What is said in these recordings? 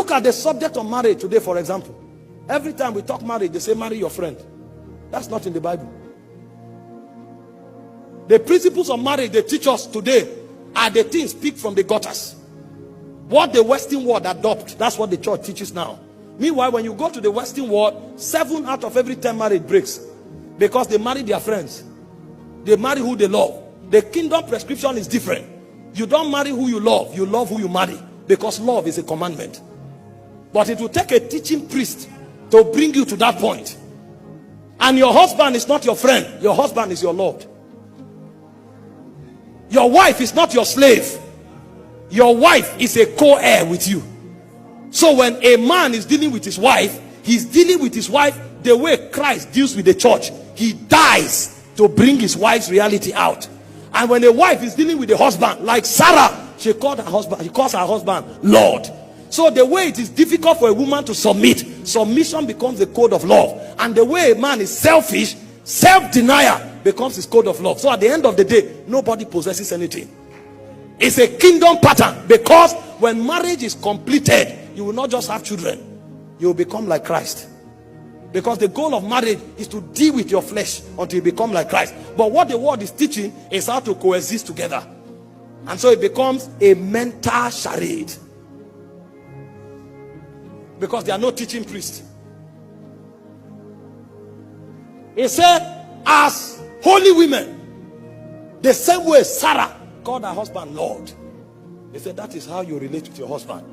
look at the subject of marriage today, for example. Every time we talk marriage, they say marry your friend. That's not in the Bible. The principles of marriage they teach us today are the things picked from the gutters. What the Western world adopt, that's what the church teaches now. Meanwhile, when you go to the Western world, 7 out of every 10 marriage breaks because they marry their friends. They marry who they love. The kingdom prescription is different. You don't marry who you love who you marry, because love is a commandment. But it will take a teaching priest to bring you to that point. And your husband is not your friend. Your husband is your Lord. Your wife is not your slave. Your wife is a co-heir with you. So when a man is dealing with his wife, he's dealing with his wife the way Christ deals with the church. He dies to bring his wife's reality out. And when a wife is dealing with the husband, like Sarah, she calls her husband Lord. So the way it is difficult for a woman to submit, submission becomes the code of love. And the way a man is selfish, self-denial becomes his code of love. So at the end of the day, nobody possesses anything. It's a kingdom pattern, because when marriage is completed, you will not just have children, you will become like Christ. Because the goal of marriage is to deal with your flesh until you become like Christ. But what the world is teaching is how to coexist together. And so it becomes a mental charade, because there are no teaching priests. He said, as holy women, the same way Sarah called her husband Lord. He said, that is how you relate with your husband.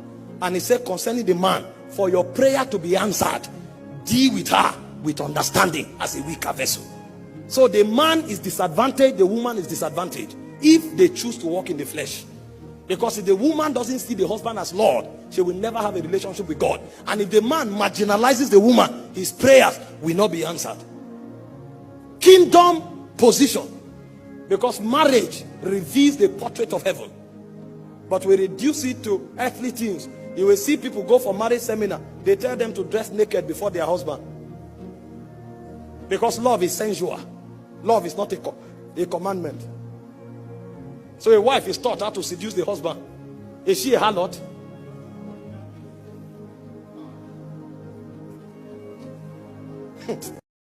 And he said, concerning the man, for your prayer to be answered, deal with her with understanding as a weaker vessel. So the man is disadvantaged, the woman is disadvantaged if they choose to walk in the flesh. Because if the woman doesn't see the husband as Lord, she will never have a relationship with God. And if the man marginalizes the woman, his prayers will not be answered. Kingdom position. Because marriage reveals the portrait of heaven, but we reduce it to earthly things. You will see people go for marriage seminar, they tell them to dress naked before their husband, because love is sensual. Love is not a commandment. So a wife is taught how to seduce the husband. Is she a harlot?